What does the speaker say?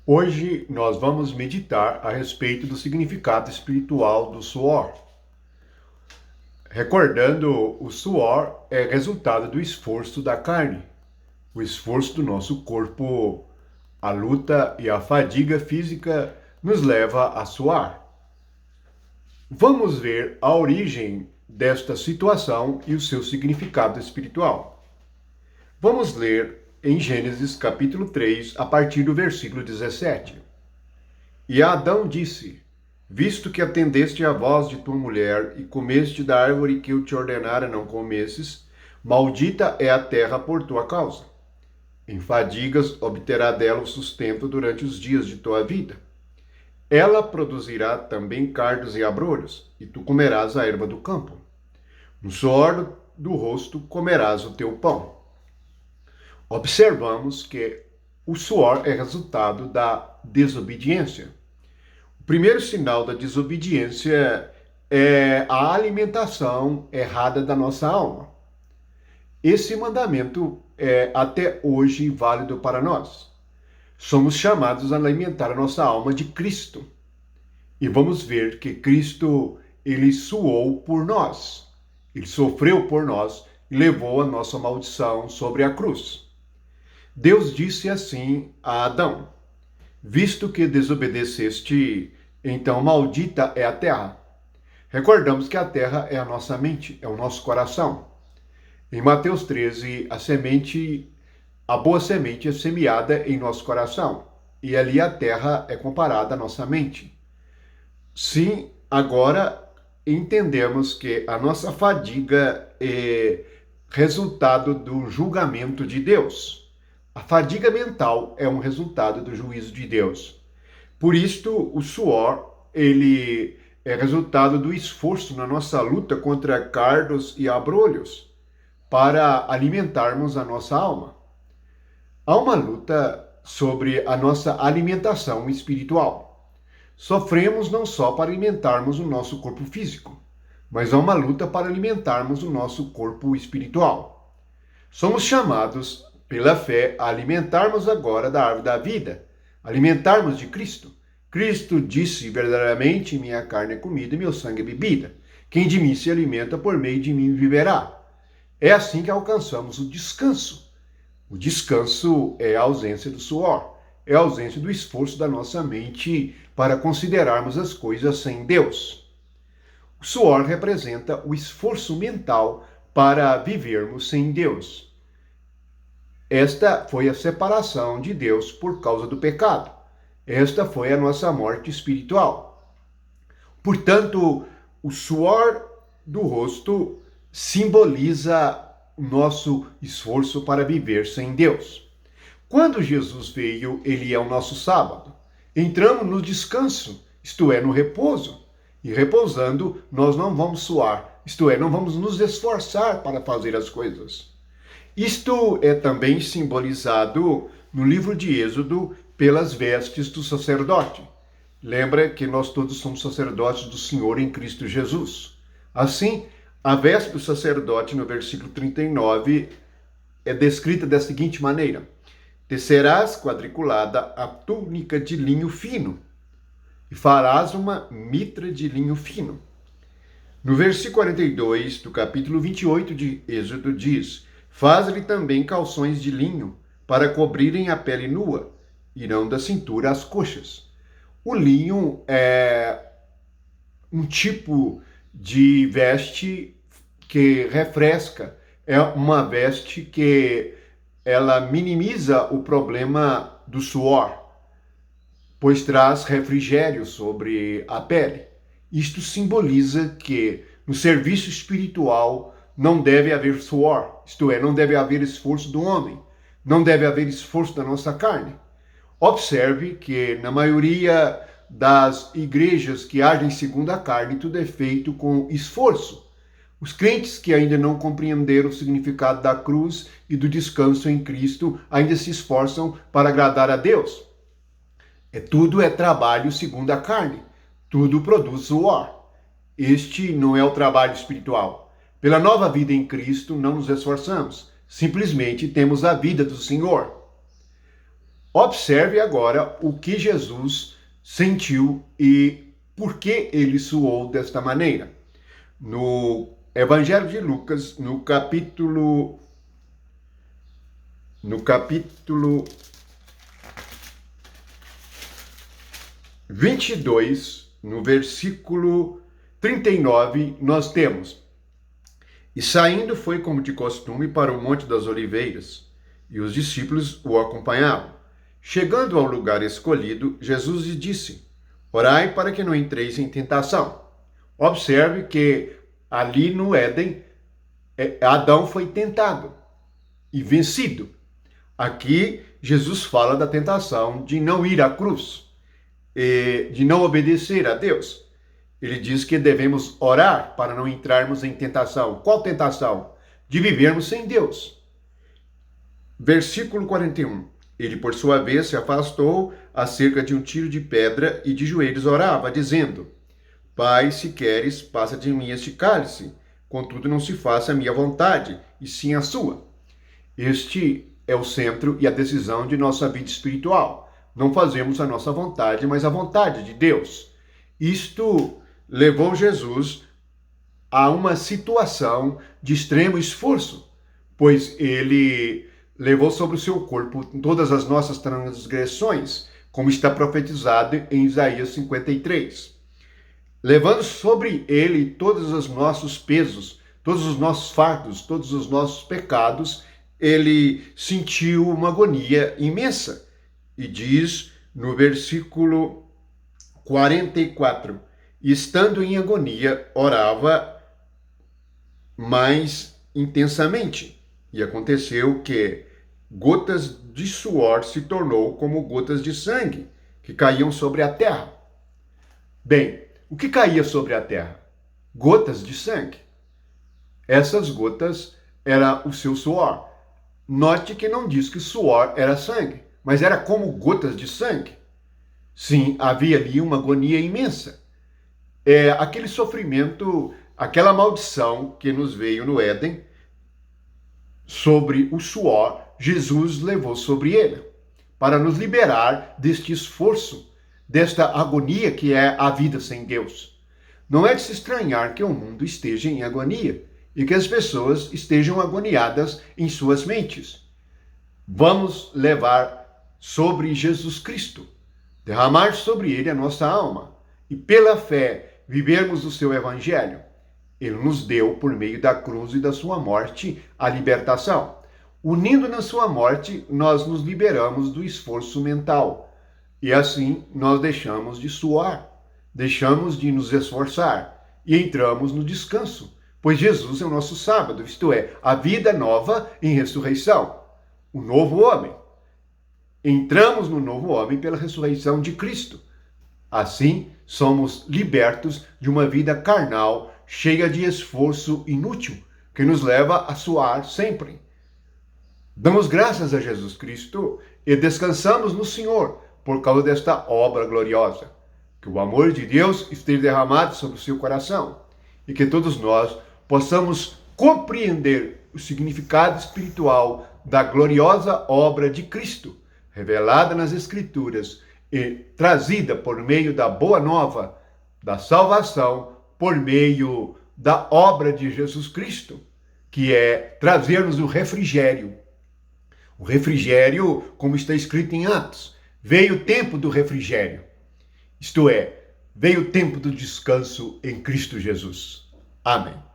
Hoje nós vamos meditar a respeito do significado espiritual do suor. Recordando, o suor é resultado do esforço da carne, o esforço do nosso corpo. A luta e a fadiga física nos leva a suar. Vamos ver a origem desta situação e o seu significado espiritual. Vamos ler em Gênesis capítulo 3, a partir do versículo 17. E Adão disse: Visto que atendeste à voz de tua mulher e comeste da árvore que eu te ordenara não comesses, maldita é a terra por tua causa. Em fadigas obterá dela o sustento durante os dias de tua vida. Ela produzirá também cardos e abrolhos, e tu comerás a erva do campo. No suor do rosto comerás o teu pão. Observamos que o suor é resultado da desobediência. O primeiro sinal da desobediência é a alimentação errada da nossa alma. Esse mandamento é até hoje válido para nós. Somos chamados a alimentar a nossa alma de Cristo. E vamos ver que Cristo, ele suou por nós. Ele sofreu por nós e levou a nossa maldição sobre a cruz. Deus disse assim a Adão: Visto que desobedeceste, então maldita é a terra. Recordamos que a terra é a nossa mente, é o nosso coração. Em Mateus 13, a boa semente é semeada em nosso coração, e ali a terra é comparada à nossa mente. Sim, agora entendemos que a nossa fadiga é resultado do julgamento de Deus. A fadiga mental é um resultado do juízo de Deus. Por isto, o suor, ele é resultado do esforço na nossa luta contra cardos e abrolhos para alimentarmos a nossa alma. Há uma luta sobre a nossa alimentação espiritual. Sofremos não só para alimentarmos o nosso corpo físico, mas há uma luta para alimentarmos o nosso corpo espiritual. Somos chamados, pela fé, a alimentarmos agora da árvore da vida, alimentarmos de Cristo. Cristo disse verdadeiramente: minha carne é comida e meu sangue é bebida. Quem de mim se alimenta, por meio de mim viverá. É assim que alcançamos o descanso. O descanso é a ausência do suor, é a ausência do esforço da nossa mente para considerarmos as coisas sem Deus. O suor representa o esforço mental para vivermos sem Deus. Esta foi a separação de Deus por causa do pecado. Esta foi a nossa morte espiritual. Portanto, o suor do rosto simboliza o nosso esforço para viver sem Deus. Quando Jesus veio, ele é o nosso sábado. Entramos no descanso, isto é, no repouso. E repousando, nós não vamos suar, isto é, não vamos nos esforçar para fazer as coisas. Isto é também simbolizado no livro de Êxodo pelas vestes do sacerdote. Lembra que nós todos somos sacerdotes do Senhor em Cristo Jesus. Assim, a veste do sacerdote, no versículo 39, é descrita da seguinte maneira: tecerás quadriculada a túnica de linho fino, e farás uma mitra de linho fino. No versículo 42 do capítulo 28 de Êxodo diz: faz-lhe também calções de linho, para cobrirem a pele nua, e não da cintura às coxas. O linho é um tipo de veste que refresca, é uma veste que ela minimiza o problema do suor, pois traz refrigério sobre a pele. Isto simboliza que no serviço espiritual não deve haver suor, isto é, não deve haver esforço do homem, não deve haver esforço da nossa carne. Observe que na maioria das igrejas que agem segundo a carne, tudo é feito com esforço. Os crentes que ainda não compreenderam o significado da cruz e do descanso em Cristo ainda se esforçam para agradar a Deus. Tudo é trabalho segundo a carne. Tudo produz suor. Este não é o trabalho espiritual. Pela nova vida em Cristo, não nos esforçamos. Simplesmente temos a vida do Senhor. Observe agora o que Jesus sentiu e por que ele suou desta maneira. No Evangelho de Lucas, no capítulo 22, no versículo 39, nós temos: E saindo foi como de costume para o Monte das Oliveiras, e os discípulos o acompanhavam. Chegando ao lugar escolhido, Jesus lhe disse: Orai para que não entreis em tentação. Observe que ali no Éden, Adão foi tentado e vencido. Aqui, Jesus fala da tentação de não ir à cruz, de não obedecer a Deus. Ele diz que devemos orar para não entrarmos em tentação. Qual tentação? De vivermos sem Deus. Versículo 41. Ele, por sua vez, se afastou a cerca de um tiro de pedra e de joelhos orava, dizendo: Pai, se queres, passa de mim este cálice. Contudo, não se faça a minha vontade, e sim a sua. Este é o centro e a decisão de nossa vida espiritual. Não fazemos a nossa vontade, mas a vontade de Deus. Isto levou Jesus a uma situação de extremo esforço, pois ele levou sobre o seu corpo todas as nossas transgressões, como está profetizado em Isaías 53. Levando sobre ele todos os nossos pesos, todos os nossos fardos, todos os nossos pecados, ele sentiu uma agonia imensa. E diz no versículo 44, estando em agonia, orava mais intensamente. E aconteceu que gotas de suor se tornou como gotas de sangue que caíam sobre a terra. Bem, o que caía sobre a terra? Gotas de sangue. Essas gotas era o seu suor. Note que não diz que suor era sangue, mas era como gotas de sangue. Sim, havia ali uma agonia imensa. Aquele sofrimento, aquela maldição que nos veio no Éden, sobre o suor, Jesus levou sobre ele, para nos liberar deste esforço, desta agonia que é a vida sem Deus. Não é de se estranhar que o mundo esteja em agonia e que as pessoas estejam agoniadas em suas mentes. Vamos levar sobre Jesus Cristo, derramar sobre ele a nossa alma e pela fé vivermos o seu evangelho. Ele nos deu, por meio da cruz e da sua morte, a libertação. Unindo na sua morte, nós nos liberamos do esforço mental. E assim, nós deixamos de suar, deixamos de nos esforçar e entramos no descanso, pois Jesus é o nosso sábado, isto é, a vida nova em ressurreição, o novo homem. Entramos no novo homem pela ressurreição de Cristo. Assim, somos libertos de uma vida carnal, cheia de esforço inútil, que nos leva a suar sempre. Damos graças a Jesus Cristo e descansamos no Senhor por causa desta obra gloriosa. Que o amor de Deus esteja derramado sobre o seu coração e que todos nós possamos compreender o significado espiritual da gloriosa obra de Cristo, revelada nas Escrituras e trazida por meio da boa nova, da salvação, por meio da obra de Jesus Cristo, que é trazer-nos o refrigério. O refrigério, como está escrito em Atos, veio o tempo do refrigério. Isto é, veio o tempo do descanso em Cristo Jesus. Amém.